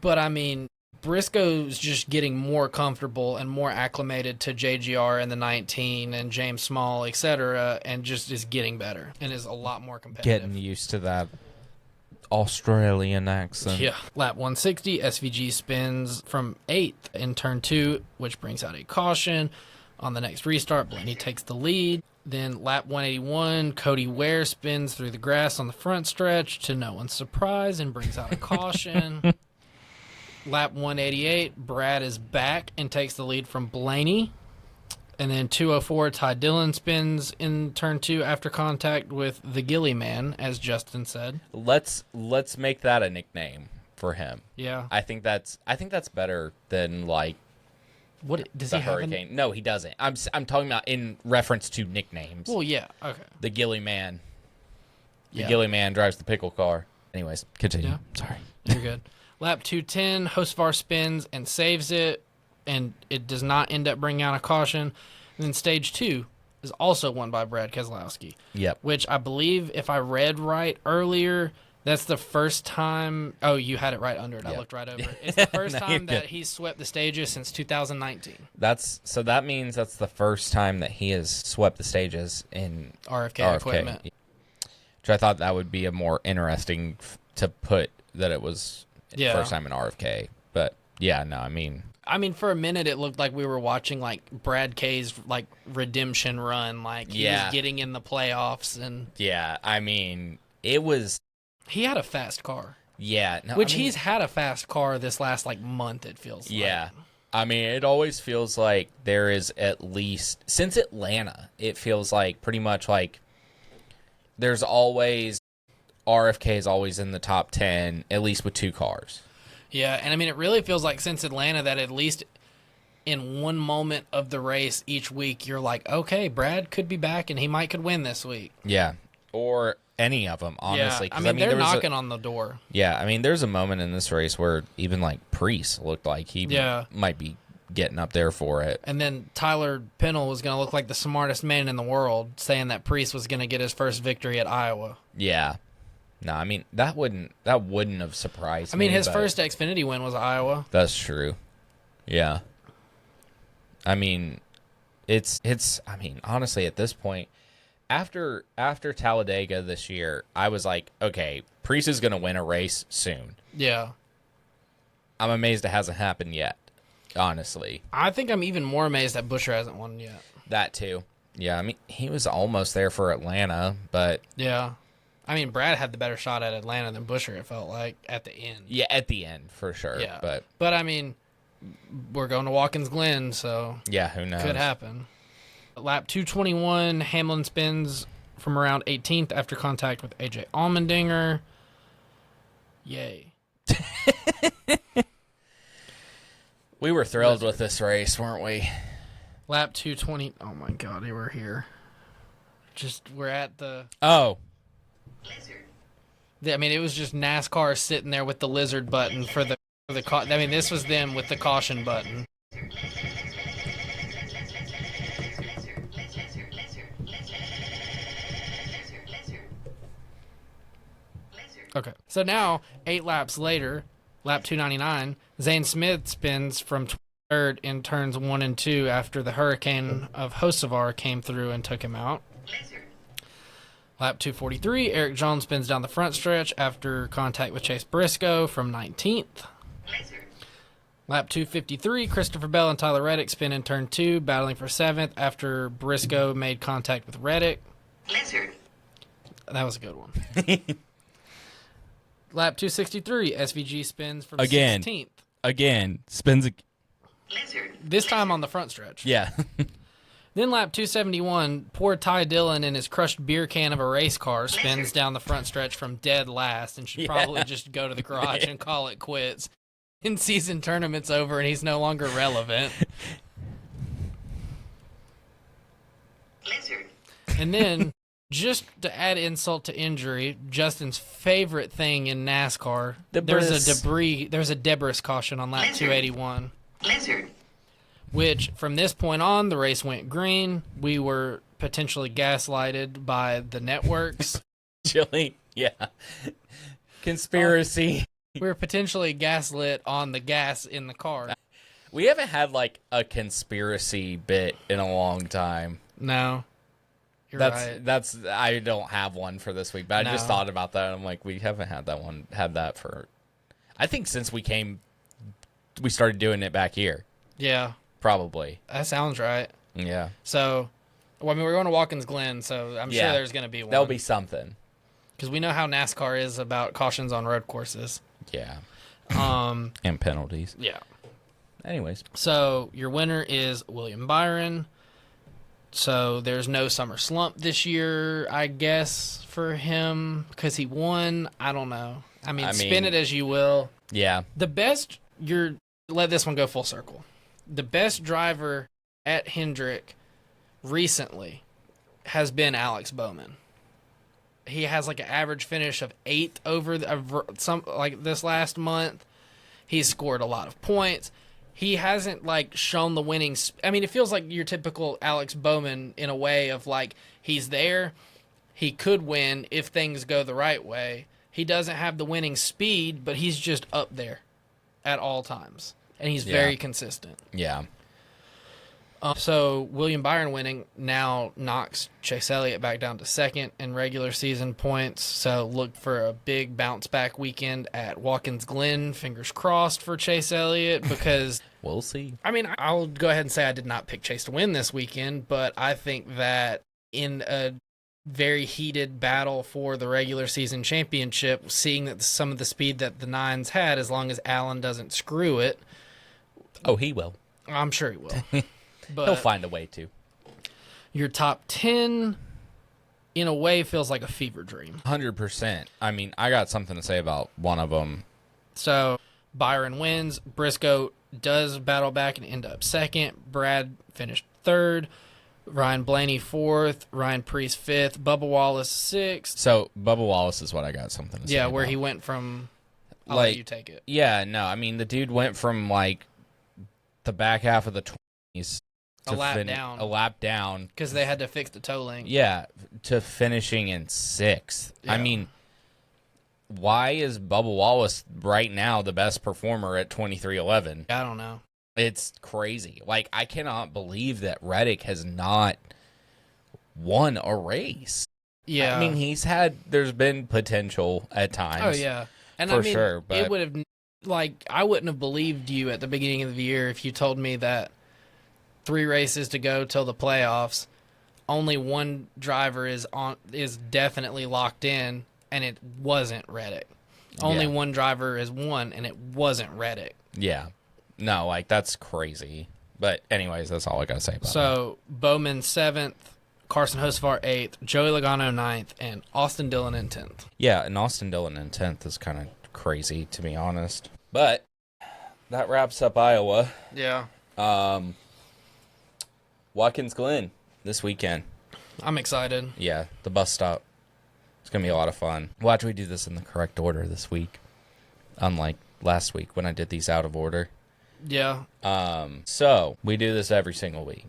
But, I mean, Briscoe's just getting more comfortable and more acclimated to JGR and the 19 and James Small, etc., and just is getting better and is a lot more competitive. Getting used to that Australian accent. Yeah. Lap 160, SVG spins from 8th in turn 2, which brings out a caution. On the next restart, Blaney takes the lead. Then lap 181, Cody Ware spins through the grass on the front stretch to no one's surprise and brings out a caution. Lap 188, Brad is back and takes the lead from Blaney. And then 204, Ty Dillon spins in turn 2 after contact with the Gilly Man, as Justin said. Let's make that a nickname for him. Yeah. I think that's better than like What does the he have? Hurricane. No, he doesn't. I'm talking about in reference to nicknames. Well, yeah. Okay. The Gilly Man. The Yeah. Gilly Man drives the pickle car. Anyways, continue. Yeah. Sorry. You're good. Lap 210, Hosvar spins and saves it, and it does not end up bringing out a caution. And then stage 2 is also won by Brad Keselowski. Yep. Which I believe, if I read right earlier, that's the first time. Oh, you had it right under it. Yep. I looked right over it. It's the first No, time you're that good. he's swept the stages since 2019. So that means that's the first time that he has swept the stages in RFK equipment. Which I thought that would be a more interesting to put that it was first time in RFK. But yeah, no, I mean, for a minute it looked like we were watching like Brad K's like redemption run, like he was getting in the playoffs, and yeah, I mean, it was. He had a fast car. Yeah, no, Which I mean, he's had a fast car this last like month, it feels like. Yeah. I mean, it always feels like there is at least since Atlanta, it feels like pretty much like there's always RFK is always in the top 10, at least with 2 cars. Yeah, and I mean, it really feels like since Atlanta that at least in one moment of the race each week, you're like, okay, Brad could be back and he could win this week. Yeah. Or any of them, honestly. Yeah, I mean, they're knocking on the door. Yeah, I mean, there's a moment in this race where even like Priest looked like he might be getting up there for it. And then Tyler Pennell was going to look like the smartest man in the world, saying that Priest was going to get his first victory at Iowa. Yeah. No, I mean, that wouldn't have surprised me. I mean, his first Xfinity win was Iowa. That's true. Yeah. I mean, it's I mean, honestly, at this point, after Talladega this year, I was like, okay, Priest is going to win a race soon. Yeah. I'm amazed it hasn't happened yet, honestly. I think I'm even more amazed that Buescher hasn't won yet. That too. Yeah, I mean, he was almost there for Atlanta, but... Yeah. I mean, Brad had the better shot at Atlanta than Buescher, it felt like, at the end. Yeah, at the end, for sure. Yeah. But I mean, we're going to Watkins Glen, so... Yeah, who knows? Could happen. Lap 221, Hamlin spins from around 18th after contact with AJ Allmendinger. Yay. We were thrilled with this race, weren't we? Lap 220. Oh, my God, we're here. We're at the... Oh. I mean, it was just NASCAR sitting there with the lizard button for the I mean, this was them with the caution button. Okay. So now, 8 laps later, lap 299, Zane Smith spins from 3rd in turns 1 and 2 after the hurricane of Hocevar came through and took him out. Lap 243, Eric Jones spins down the front stretch after contact with Chase Briscoe from 19th. Lap 253, Christopher Bell and Tyler Reddick spin in turn 2, battling for 7th after Briscoe made contact with Reddick. Blizzard. That was a good one. Lap 263, SVG spins from Again. 16th. Again, spins. Blizzard. This time on the front stretch. Yeah. Then lap 271, poor Ty Dillon in his crushed beer can of a race car spins down the front stretch from dead last and should probably just go to the garage and call it quits. In-season tournament's over and he's no longer relevant. Blizzard. And then, just to add insult to injury, Justin's favorite thing in NASCAR, there's a debris caution on lap 281. Blizzard. Which, from this point on, the race went green. We were potentially gaslighted by the networks. Chili. Yeah. Conspiracy. We were potentially gaslit on the gas in the car. We haven't had, like, a conspiracy bit in a long time. No. You're right. I don't have one for this week, but I just thought about that. And I'm like, we haven't had that for, I think since we started doing it back here. Yeah. Probably. That sounds right. Yeah. So, well, I mean, we're going to Watkins Glen, so I'm sure there's going to be one. There'll be something. Because we know how NASCAR is about cautions on road courses. Yeah. And penalties. Yeah. Anyways. So, your winner is William Byron. So, there's no summer slump this year, I guess, for him, because he won. I don't know. I mean, spin it as you will. Yeah. Let this one go full circle. The best driver at Hendrick recently has been Alex Bowman. He has like an average finish of 8th over this last month. He's scored a lot of points. He hasn't like shown the winning. I mean, it feels like your typical Alex Bowman in a way of like he's there. He could win if things go the right way. He doesn't have the winning speed, but he's just up there at all times. And he's very consistent. Yeah. So William Byron winning now knocks Chase Elliott back down to 2nd in regular season points. So look for a big bounce back weekend at Watkins Glen. Fingers crossed for Chase Elliott because we'll see. I mean, I'll go ahead and say I did not pick Chase to win this weekend, but I think that in a very heated battle for the regular season championship, seeing that some of the speed that the Nines had, as long as Allen doesn't screw it. Oh, he will. I'm sure he will. But he'll find a way to. Your top 10, in a way, feels like a fever dream. 100%. I mean, I got something to say about one of them. So, Byron wins. Briscoe does battle back and end up 2nd. Brad finished 3rd. Ryan Blaney 4th. Ryan Priest 5th. Bubba Wallace 6th. So, Bubba Wallace is what I got something to say Yeah, about. He went from... I'll let you take it. Yeah, no, I mean, the dude went from, like, the back half of the 20s a lap down. Because they had to fix the toe length. Yeah, to finishing in 6th. Yeah. I mean, why is Bubba Wallace right now the best performer at 23:11? I don't know. It's crazy. Like, I cannot believe that Reddick has not won a race. Yeah. I mean, there's been potential at times. Oh, yeah. And for sure. But it would have, I wouldn't have believed you at the beginning of the year if you told me that 3 races to go till the playoffs, only one driver is definitely locked in, and it wasn't Reddick. Only one driver is won, and it wasn't Reddick. Yeah. No, like, that's crazy. But anyways, that's all I got to say about that. So, Bowman 7th, Carson Hocevar 8th, Joey Logano 9th, and Austin Dillon in 10th. Yeah, and Austin Dillon in 10th is kind of crazy, to be honest. But that wraps up Iowa. Yeah. Watkins Glen this weekend. I'm excited. Yeah, the bus stop. It's going to be a lot of fun. Watch we do this in the correct order this week, unlike last week when I did these out of order. Yeah. So, we do this every single week.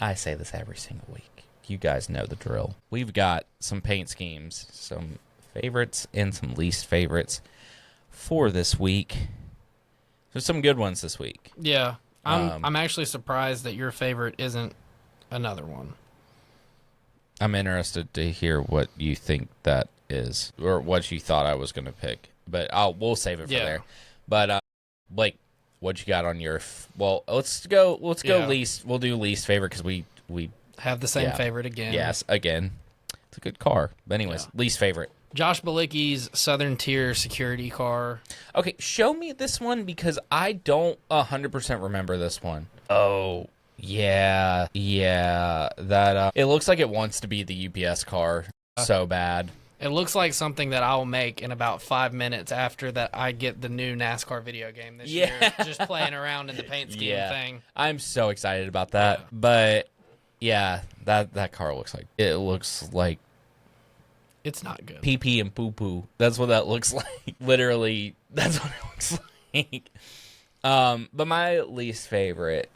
I say this every single week. You guys know the drill. We've got some paint schemes, some favorites and some least favorites for this week. There's some good ones this week. Yeah. I'm actually surprised that your favorite isn't another one. I'm interested to hear what you think that is, or what you thought I was going to pick. But we'll save it for there. But, Blake, what you got on your? Well, let's go Yeah. least. We'll do least favorite because we Have the same favorite again. Yes, again. It's a good car. But anyways, least favorite. Josh Bilicki's Southern Tier security car. Okay, show me this one because I don't 100% remember this one. Oh, yeah. That it looks like it wants to be the UPS car so bad. It looks like something that I'll make in about 5 minutes after that I get the new NASCAR video game this year. Just playing around in the paint scheme thing. I'm so excited about that. Yeah. But yeah, that car looks like it's not good. Pee pee and poo poo. That's what that looks like. Literally, that's what it looks like. But my least favorite,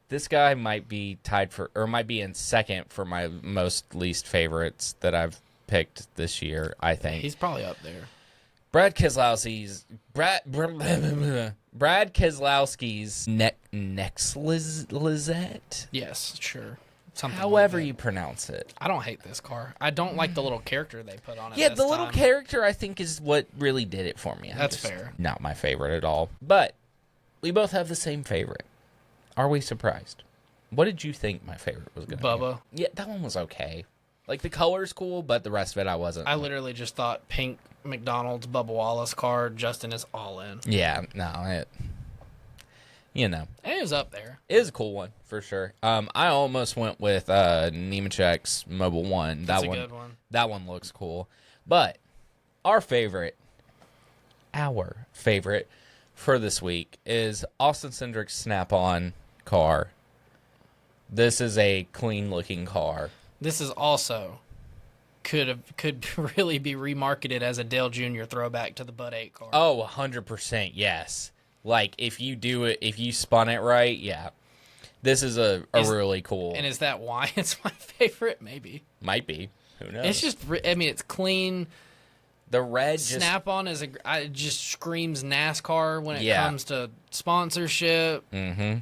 this guy might be might be in second for my most least favorites that I've picked this year, I think. He's probably up there. Brad Keselowski's next Lizette. Yes, sure. Something However like you pronounce it. I don't hate this car. I don't like the little character they put on it. Yeah, the little character I think is what really did it for me. That's fair. Not my favorite at all. But we both have the same favorite. Are we surprised? What did you think my favorite was going to be? Bubba. Yeah, that one was okay. Like, the color's cool, but the rest of it I wasn't. I literally just thought pink McDonald's Bubba Wallace car. Justin is all in. Yeah, no, you know. It was up there. It is a cool one, for sure. I almost went with Nemechek's Mobile 1. That's a good one. That one looks cool. But our favorite for this week is Austin Cindric's Snap-on car. This is a clean-looking car. This is also could really be remarketed as a Dale Jr. throwback to the Bud 8 car. Oh, 100%, yes. Like, if you spun it right, yeah. This is a really cool. And is that why it's my favorite? Maybe. Might be. Who knows? It's just, it's clean. The red Snap-on it just screams NASCAR when it comes to sponsorship. Mm-hmm.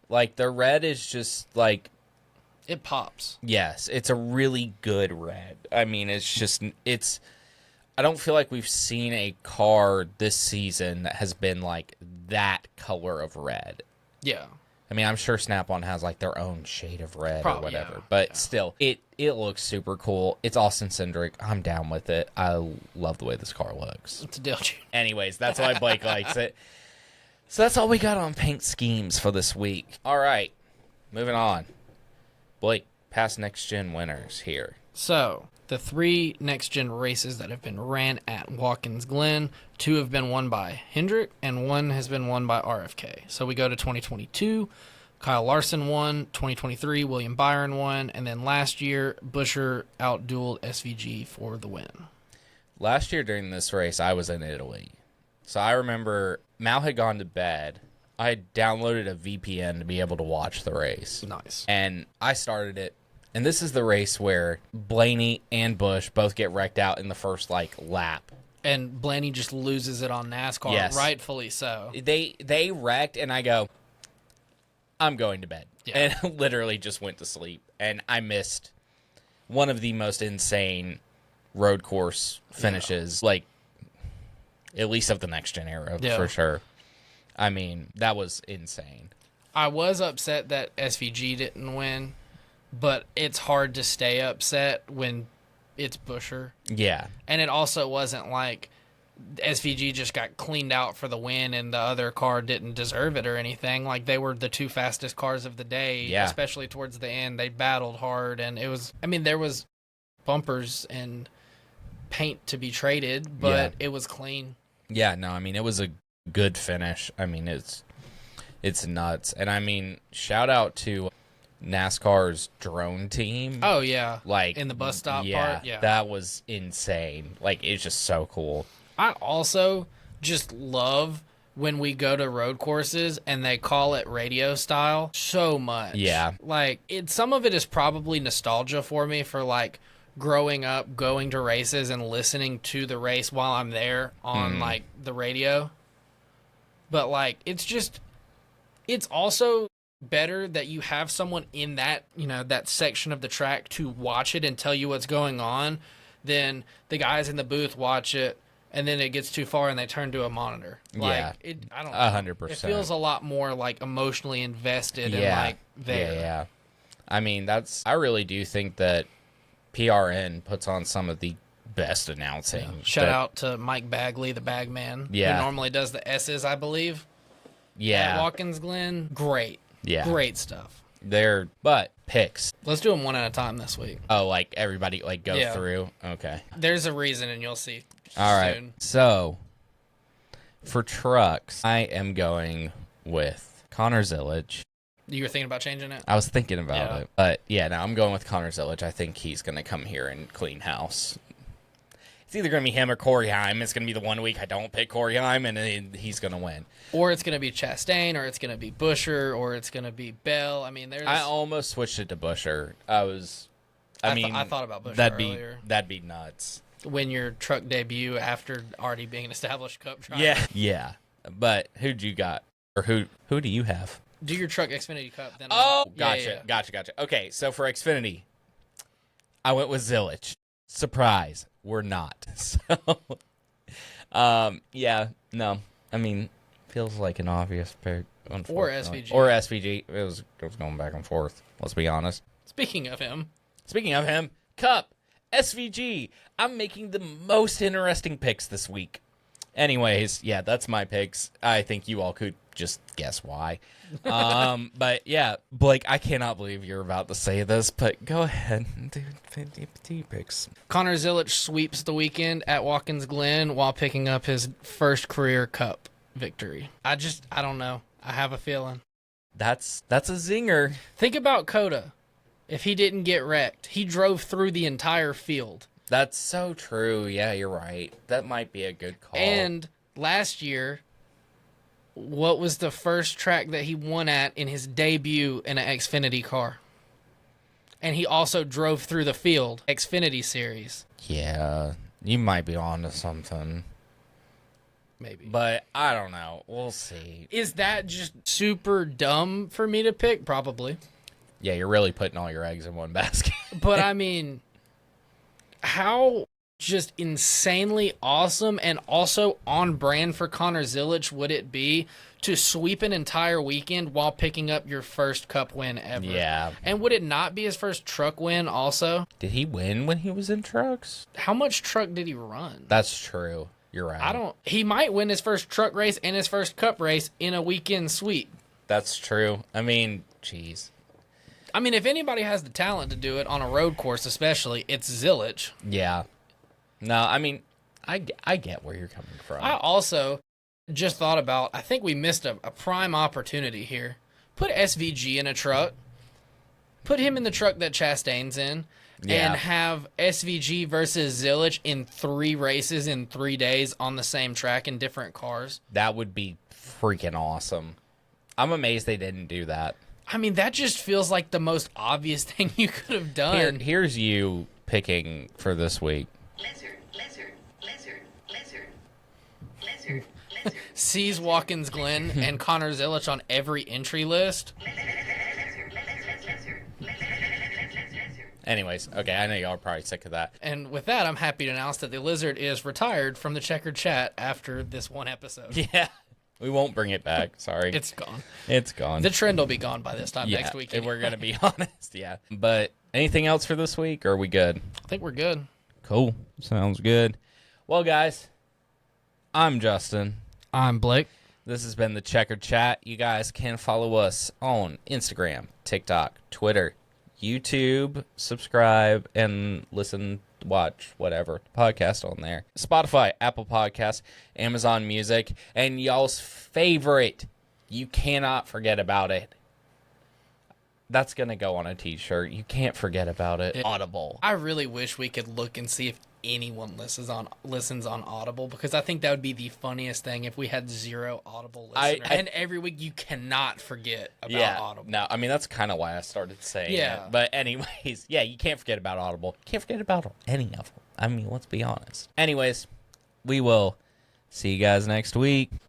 Like, the red is just, like... It pops. Yes, it's a really good red. I mean, it's... I don't feel like we've seen a car this season that has been, like, that color of red. Yeah. I mean, I'm sure Snap-on has, like, their own shade of red or whatever. Yeah, but still, it looks super cool. It's Austin Cindric. I'm down with it. I love the way this car looks. It's a Dale Jr. Anyways, that's why Blake likes it. So that's all we got on paint schemes for this week. All right, moving on. Blake, past next-gen winners here. So, the 3 next-gen races that have been ran at Watkins Glen, 2 have been won by Hendrick, and 1 has been won by RFK. So we go to 2022. Kyle Larson won. 2023, William Byron won. And then last year, Buescher outdueled SVG for the win. Last year during this race, I was in Italy. So I remember Mal had gone to bed. I had downloaded a VPN to be able to watch the race. Nice. And I started it. And this is the race where Blaney and Busch both get wrecked out in the first, lap. And Blaney just loses it on NASCAR, rightfully so. They wrecked, and I go, I'm going to bed. Yeah. And literally just went to sleep. And I missed one of the most insane road course finishes, at least of the next-gen era, for sure. I mean, that was insane. I was upset that SVG didn't win, but it's hard to stay upset when it's Buescher. Yeah. And it also wasn't like SVG just got cleaned out for the win and the other car didn't deserve it or anything. Like, they were the 2 fastest cars of the day, especially towards the end. They battled hard, and it was, there was bumpers and paint to be traded, but it was clean. Yeah, no, it was a good finish. It's nuts. And shout out to NASCAR's drone team. Oh yeah. In the bus stop part. Yeah. That was insane. It's just so cool. I also just love when we go to road courses and they call it radio style so much. Yeah. Some of it is probably nostalgia for me for growing up, going to races and listening to the race while I'm there on the radio. But it's also better that you have someone in that, that section of the track to watch it and tell you what's going on than the guys in the booth watch it and then it gets too far and they turn to a monitor. Like, Yeah. I don't know. 100%. It feels a lot more like emotionally invested and like there. Yeah. I mean, I really do think that PRN puts on some of the best announcing. Shout out to Mike Bagley, the bag man. Yeah. Who normally does the S's, I believe. Yeah. At Watkins Glen. Great. Yeah. Great stuff. But picks. Let's do them one at a time this week. Oh, like everybody like go Yeah. through? Okay. There's a reason, and you'll see All right. soon. So, for trucks, I am going with Connor Zillage. You were thinking about changing it? I was thinking about Yeah. it. But, yeah, no, I'm going with Connor Zillage. I think he's going to come here and clean house. It's either going to be him or Corey Heim. It's going to be the 1 week I don't pick Corey Heim, and then he's going to win. Or it's going to be Chastain, or it's going to be Busher, or it's going to be Bell. I mean, there's... I almost switched it to Busher. I thought about Busher that'd earlier. That'd be nuts. When your truck debut after already being an established Cup driver. Yeah. Yeah. But who'd you got? Or who do you have? Do your truck Xfinity Cup. Then Oh, Yeah, gotcha, yeah. gotcha. Okay, so for Xfinity, I went with Zillage. Surprise, we're not. So, yeah, no. I mean, feels like an obvious pick. Or SVG. Or SVG. It was going back and forth. Let's be honest. Speaking of him, Cup, SVG. I'm making the most interesting picks this week. Anyways, yeah, that's my picks. I think you all could just guess why. But yeah, Blake, I cannot believe you're about to say this, but go ahead, dude. 50 picks. Connor Zillage sweeps the weekend at Watkins Glen while picking up his first career Cup victory. I don't know. I have a feeling. That's a zinger. Think about Coda. If he didn't get wrecked, he drove through the entire field. That's so true. Yeah, you're right. That might be a good call. And last year, what was the first track that he won at in his debut in an Xfinity car? And he also drove through the field, Xfinity Series. Yeah, you might be on to something. Maybe. But I don't know. We'll see. Is that just super dumb for me to pick? Probably. Yeah, you're really putting all your eggs in one basket. But I mean, how just insanely awesome and also on brand for Connor Zillage would it be to sweep an entire weekend while picking up your first Cup win ever? Yeah. And would it not be his first truck win also? Did he win when he was in trucks? How much truck did he run? That's true. You're right. He might win his first truck race and his first Cup race in a weekend sweep. That's true. I mean, jeez. I mean, if anybody has the talent to do it on a road course especially, it's Zillage. Yeah. No, I mean, I get where you're coming from. I also just thought about, I think we missed a prime opportunity here. Put SVG in a truck. Put him in the truck that Chastain's in. Yeah. And have SVG versus Zillage in 3 races in 3 days on the same track in different cars. That would be freaking awesome. I'm amazed they didn't do that. I mean, that just feels like the most obvious thing you could have done. Here's you picking for this week. Lizard, lizard, lizard, lizard, lizard, lizard. Sees Watkins Glen and Connor Zillage on every entry list. Anyways, okay, I know y'all are probably sick of that. And with that, I'm happy to announce that the Lizard is retired from the Checkered Chat after this one episode. Yeah. We won't bring it back. Sorry. It's gone. It's gone. The trend will be gone by this time next week. If we're going to be honest, yeah. But anything else for this week, or are we good? I think we're good. Cool. Sounds good. Well, guys, I'm Justin. I'm Blake. This has been the Checkered Chat. You guys can follow us on Instagram, TikTok, Twitter, YouTube, subscribe, and listen, watch, whatever, podcast on there. Spotify, Apple Podcasts, Amazon Music, and y'all's favorite. You cannot forget about it. That's going to go on a t-shirt. You can't forget about it. Audible. I really wish we could look and see if anyone listens on Audible, because I think that would be the funniest thing if we had 0 Audible listeners. And every week you cannot forget about Audible. No, I mean, that's kind of why I started saying it. But anyways, yeah, you can't forget about Audible. You can't forget about any of them. I mean, let's be honest. Anyways, we will see you guys next week.